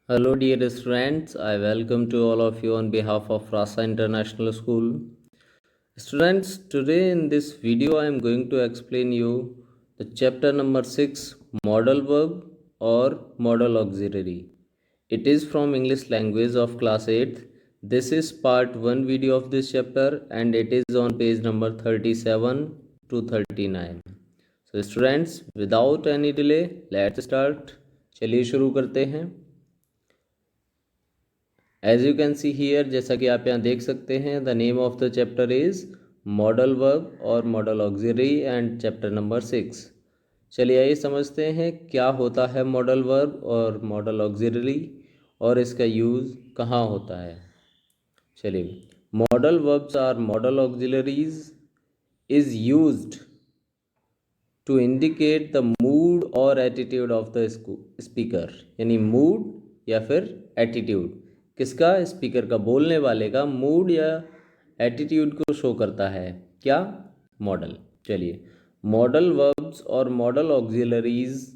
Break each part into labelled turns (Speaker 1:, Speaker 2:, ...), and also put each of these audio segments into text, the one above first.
Speaker 1: Hello, dear students. I welcome to all of you on behalf of Rasa International School. Students, today in this video, I am going to explain you the chapter number 6, modal verb or modal auxiliary. It is from English language of class 8th. This is part 1 video of this chapter and it is on page number 37 to 39. So students, without any delay, let's start. चलिए शुरू करते हैं. As you can see here, जैसा कि आप यहाँ देख सकते हैं, the name of the chapter is modal verb और modal auxiliary and chapter number 6. चलिए आइए समझते हैं क्या होता है मॉडल वर्ब और मॉडल ऑक्सिलरी और इसका यूज़ कहाँ होता है. चलिए, modal verbs are modal auxiliaries is used to indicate the mood और एटीट्यूड ऑफ द स्पीकर. यानी मूड या फिर एटीट्यूड किसका, स्पीकर का, बोलने वाले का मूड या एटीट्यूड को शो करता है. क्या, मॉडल. चलिए, मॉडल वर्ब्स और modal auxiliaries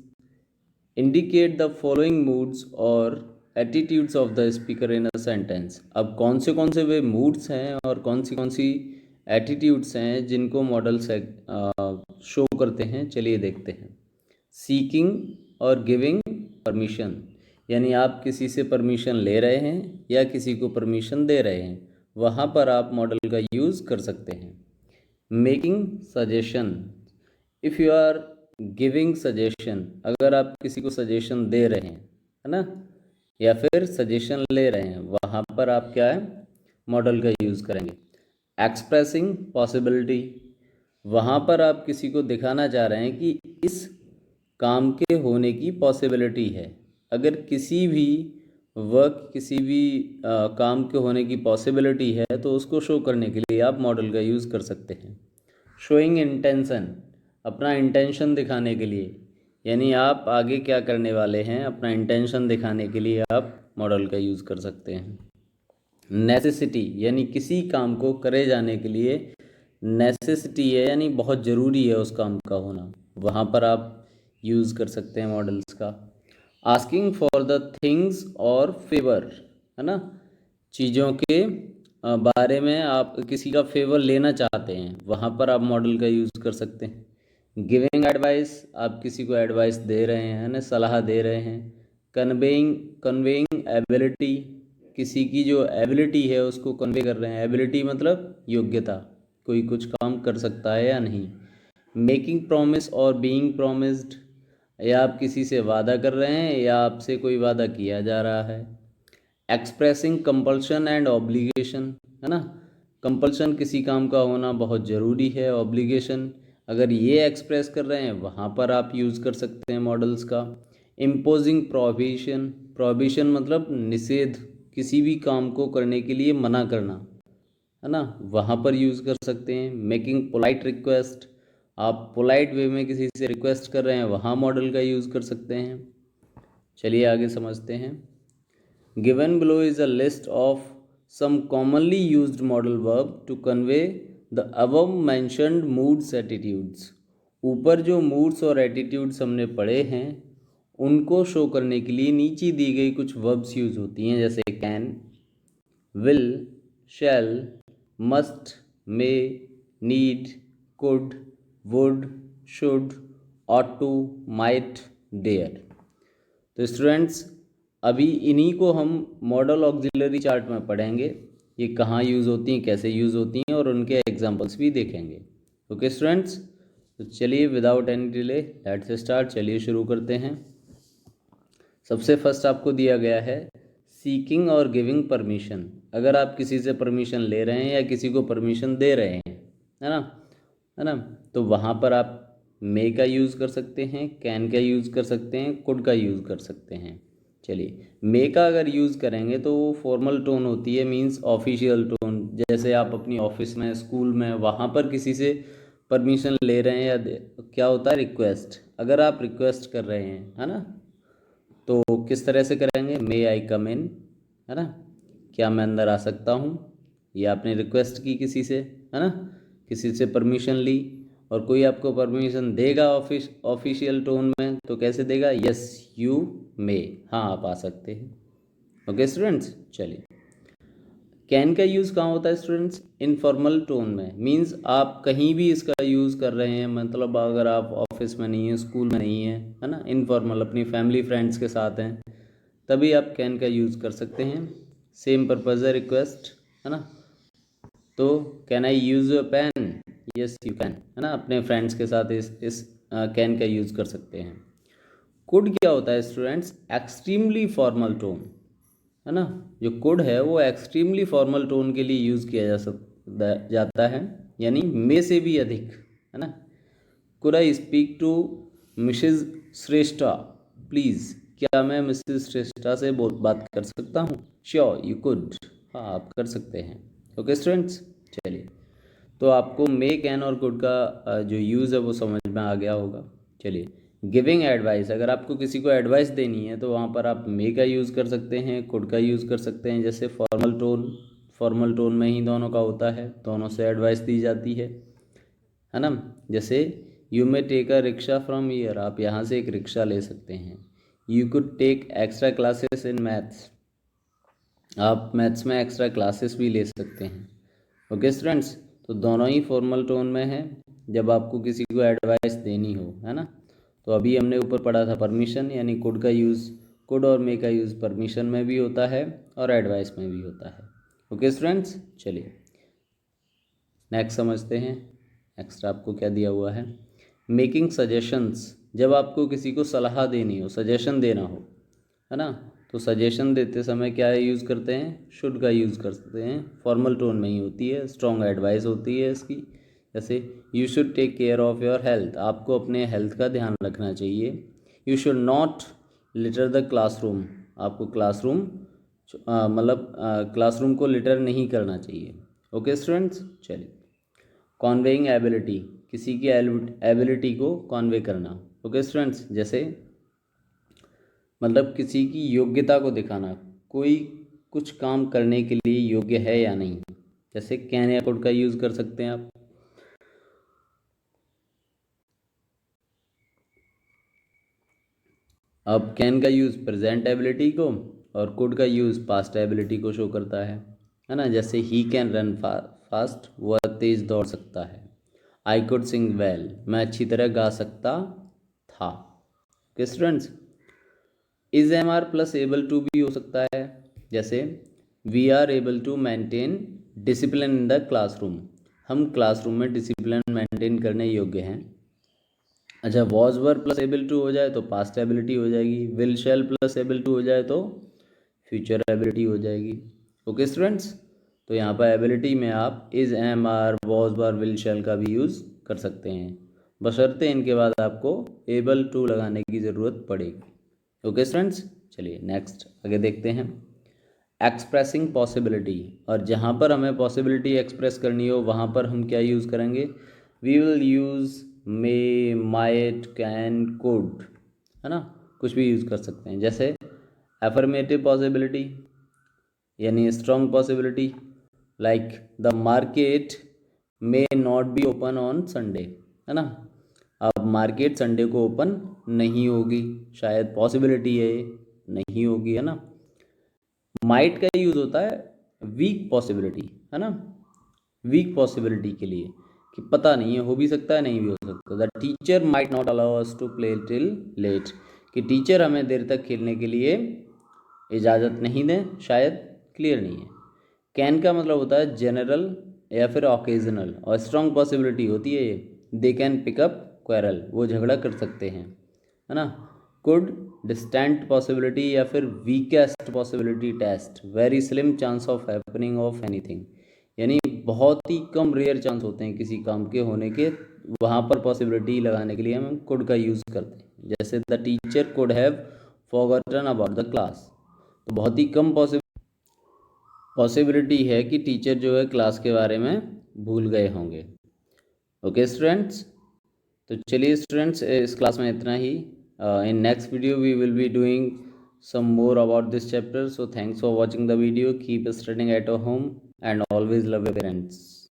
Speaker 1: indicate the following moods और attitudes of the speaker in a sentence. अब कौन से वे मूड्स हैं और कौन सी एटीट्यूड्स हैं जिनको मॉडल से शो करते हैं, चलिए देखते हैं. सीकिंग और गिविंग परमिशन, यानी आप किसी से परमिशन ले रहे हैं या किसी को परमिशन दे रहे हैं, वहाँ पर आप मॉडल का यूज़ कर सकते हैं. Making suggestion, if you are giving suggestion, अगर आप किसी को सजेशन दे रहे हैं, है ना, या फिर सजेशन ले रहे हैं, वहाँ पर आप क्या है, मॉडल का यूज़ करेंगे. एक्सप्रेसिंग पॉसिबिलिटी, वहाँ पर आप किसी को दिखाना चाह रहे हैं कि इस काम के होने की पॉसिबिलिटी है. अगर किसी भी वर्क, किसी भी काम के होने की पॉसिबिलिटी है तो उसको शो करने के लिए आप मॉडल का यूज़ कर सकते हैं. शोइंग इंटेंशन, अपना इंटेंशन दिखाने के लिए, यानी आप आगे क्या करने वाले हैं, अपना इंटेंशन दिखाने के लिए आप मॉडल का यूज़ कर सकते हैं. नेसेसिटी, यानी किसी काम को करे जाने के लिए नेसेसिटी है, यानी बहुत ज़रूरी है उस काम का होना, वहाँ पर आप यूज़ कर सकते हैं मॉडल्स का. आस्किंग फॉर द थिंग्स और फेवर, है ना, चीज़ों के बारे में आप किसी का फेवर लेना चाहते हैं, वहाँ पर आप मॉडल का यूज़ कर सकते हैं. गिविंग एडवाइस, आप किसी को एडवाइस दे रहे हैं, है ना, सलाह दे रहे हैं. कन्वेइंग एबिलिटी, किसी की जो एबिलिटी है उसको कन्वे कर रहे हैं. एबिलिटी मतलब योग्यता, कोई कुछ काम कर सकता है या नहीं. मेकिंग प्रॉमिस और बीइंग प्रॉमिस्ड, या आप किसी से वादा कर रहे हैं या आपसे कोई वादा किया जा रहा है. एक्सप्रेसिंग कंपल्शन एंड ऑब्लिगेशन, है ना, कंपल्शन किसी काम का होना बहुत ज़रूरी है, ऑब्लिगेशन अगर ये एक्सप्रेस कर रहे हैं, वहाँ पर आप यूज़ कर सकते हैं मॉडल्स का. इम्पोजिंग प्रोहिबिशन, प्रोहिबिशन मतलब निषेध, किसी भी काम को करने के लिए मना करना, है ना, वहाँ पर यूज़ कर सकते हैं. मेकिंग पोलाइट रिक्वेस्ट, आप पोलाइट वे में किसी से रिक्वेस्ट कर रहे हैं, वहाँ मॉडल का यूज़ कर सकते हैं. चलिए आगे समझते हैं. Given below is a list of some commonly used modal verb to convey the above mentioned moods attitudes. ऊपर जो मूड्स और एटीट्यूड्स हमने पढ़े हैं उनको शो करने के लिए नीचे दी गई कुछ वर्ब्स यूज़ होती हैं, जैसे can, will, shall, must, may, need, could, would, should, ought to, might, dare. तो स्टूडेंट्स, अभी इन्हीं को हम मॉडल ऑक्सिलरी चार्ट में पढ़ेंगे, ये कहाँ यूज़ होती हैं, कैसे यूज़ होती हैं और उनके एग्जांपल्स भी देखेंगे. ओके स्टूडेंट्स, तो चलिए without any delay let's start. चलिए शुरू करते हैं. सबसे फर्स्ट आपको दिया गया है सीकिंग और गिविंग परमिशन. अगर आप किसी से परमिशन ले रहे हैं या किसी को परमिशन दे रहे हैं, है ना, है ना, तो वहाँ पर आप मे का यूज़ कर सकते हैं, कैन का यूज़ कर सकते हैं, कुड का यूज़ कर सकते हैं. चलिए, मे का अगर यूज़ करेंगे तो वो फॉर्मल टोन होती है, मींस ऑफिशियल टोन. जैसे आप अपनी ऑफिस में, स्कूल में, वहाँ पर किसी से परमिशन ले रहे हैं या क्या होता है, रिक्वेस्ट. अगर आप रिक्वेस्ट कर रहे हैं, है ना, तो किस तरह से करेंगे, मे आई कम इन, है ना, क्या मैं अंदर आ सकता हूँ. ये आपने रिक्वेस्ट की किसी से, है ना, किसी से परमिशन ली और कोई आपको परमिशन देगा ऑफिशियल टोन में, तो कैसे देगा, यस यू मे, हाँ आप आ सकते हैं. ओके स्टूडेंट्स, चलिए कैन का यूज़ कहाँ होता है स्टूडेंट्स? इनफॉर्मल टोन में, मींस आप कहीं भी इसका यूज़ कर रहे हैं, मतलब अगर आप ऑफिस में नहीं हैं, स्कूल में नहीं हैं, है ना, इनफॉर्मल अपनी फैमिली फ्रेंड्स के साथ हैं, तभी आप कैन का यूज़ कर सकते हैं। सेम पर्पज़ है, रिक्वेस्ट, है ना। तो can I use your pen? Yes you can, है ना, अपने फ्रेंड्स के साथ इस कैन का यूज़ कर सकते हैं। कुड क्या होता है स्टूडेंट्स? एक्सट्रीमली फॉर्मल टोन, है ना। जो कुड है वो एक्सट्रीमली फॉर्मल टोन के लिए यूज़ किया जाता है, यानी मे से भी अधिक, है ना। Could I speak to Mrs Shrestha please? क्या मैं मिसेज श्रेष्ठा से बात कर सकता हूँ? श्योर यू कुड, हाँ आप कर सकते हैं। ओके स्टूडेंट्स, चलिए तो आपको मे, कैन और कुड का जो यूज़ है वो समझ में आ गया होगा। चलिए गिविंग एडवाइस, अगर आपको किसी को एडवाइस देनी है तो वहाँ पर आप मे का यूज़ कर सकते हैं, कुड का यूज़ कर सकते हैं। जैसे फॉर्मल टोन में ही दोनों का होता है, दोनों से एडवाइस दी जाती है ना। जैसे you may take a rickshaw from here, आप यहाँ से एक रिक्शा ले सकते हैं। You could take extra classes in maths, आप मैथ्स में एक्स्ट्रा क्लासेस भी ले सकते हैं। ओके स्टूडेंट्स, तो दोनों ही फॉर्मल टोन में है जब आपको किसी को एडवाइस देनी हो, है ना। तो अभी हमने ऊपर पढ़ा था परमिशन, यानी कुड का यूज़, कुड और मे का यूज़ परमिशन में भी होता है और एडवाइस में भी होता है। ओके स्टूडेंट्स, चलिए नेक्स्ट समझते हैं। नेक्स्ट आपको क्या दिया हुआ है? मेकिंग सजेशंस, जब आपको किसी को सलाह देनी हो, सजेशन देना हो, है ना, तो सजेशन देते समय क्या यूज़ करते हैं? शुड का यूज़ करते हैं, फॉर्मल टोन में ही होती है, स्ट्रॉन्ग एडवाइस होती है इसकी। जैसे you should take care of your health, आपको अपने हेल्थ का ध्यान रखना चाहिए। You should not litter the classroom, आपको क्लासरूम मतलब क्लासरूम को लिटर नहीं करना चाहिए। ओके स्टूडेंट्स, चलिए कॉन्वेइंग एबिलिटी, किसी की एबिलिटी को कॉन्वे करना। ओके स्टूडेंट्स, जैसे मतलब किसी की योग्यता को दिखाना, कोई कुछ काम करने के लिए योग्य है या नहीं। जैसे कैन या कुड का यूज़ कर सकते हैं आप। अब कैन का यूज़ प्रेजेंट एबिलिटी को और कुड का यूज़ पास्ट एबिलिटी को शो करता है ना। जैसे ही कैन रन फास्ट, वह तेज़ दौड़ सकता है। आई कुड सिंग वेल, मैं अच्छी तरह गा सकता था। Okay students, is am are plus able to भी हो सकता है। जैसे we are able to maintain discipline in the classroom, हम क्लासरूम में डिसिप्लिन मेंटेन करने योग्य हैं। अच्छा, was were plus able to हो जाए तो पास्ट एबिलिटी हो जाएगी। Will shall plus able to हो जाए तो फ्यूचर एबिलिटी हो जाएगी। ओके स्टूडेंट्स, तो यहाँ पर एबिलिटी में आप is am are was were will shall का भी यूज़ कर सकते हैं, बशर्ते इनके बाद आपको एबल टू लगाने की ज़रूरत पड़ेगी। ओके स्टूडेंट्स, चलिए नेक्स्ट आगे देखते हैं। एक्सप्रेसिंग पॉसिबिलिटी, और जहाँ पर हमें पॉसिबिलिटी एक्सप्रेस करनी हो वहाँ पर हम क्या यूज़ करेंगे? We will use may, might, can, could, है ना, कुछ भी यूज़ कर सकते हैं। जैसे एफर्मेटिव पॉसिबिलिटी यानी strong possibility, like the market may not be open on Sunday, है ना। अब मार्केट संडे को ओपन नहीं होगी, शायद पॉसिबिलिटी है, नहीं होगी, है ना। माइट का यूज़ होता है वीक पॉसिबिलिटी, है ना, वीक पॉसिबिलिटी के लिए कि पता नहीं है, हो भी सकता है नहीं भी हो सकता। The teacher might not allow us to play till late, कि टीचर हमें देर तक खेलने के लिए इजाज़त नहीं दें, शायद क्लियर नहीं है। कैन का मतलब होता है जनरल या फिर ओकेजनल, और स्ट्रॉन्ग पॉसिबिलिटी होती है दे कैन पिकअप क्वेरल, वो झगड़ा कर सकते हैं, है ना। कुड डिस्टेंट पॉसिबिलिटी या फिर weakest possibility test, very slim chance of happening of anything, यानी बहुत ही कम रेयर चांस होते हैं किसी काम के होने के, वहाँ पर पॉसिबिलिटी लगाने के लिए हम कुड का यूज़ करते हैं। जैसे the teacher could have forgotten about the class, तो बहुत ही कम पॉसिबिलिटी है कि टीचर जो है क्लास के बारे में भूल गए होंगे। ओके स्टूडेंट्स, तो चलिए स्टूडेंट्स इस क्लास में इतना ही। In next video we will be doing some more about this chapter. So thanks for watching the video. Keep studying at home and always love your parents.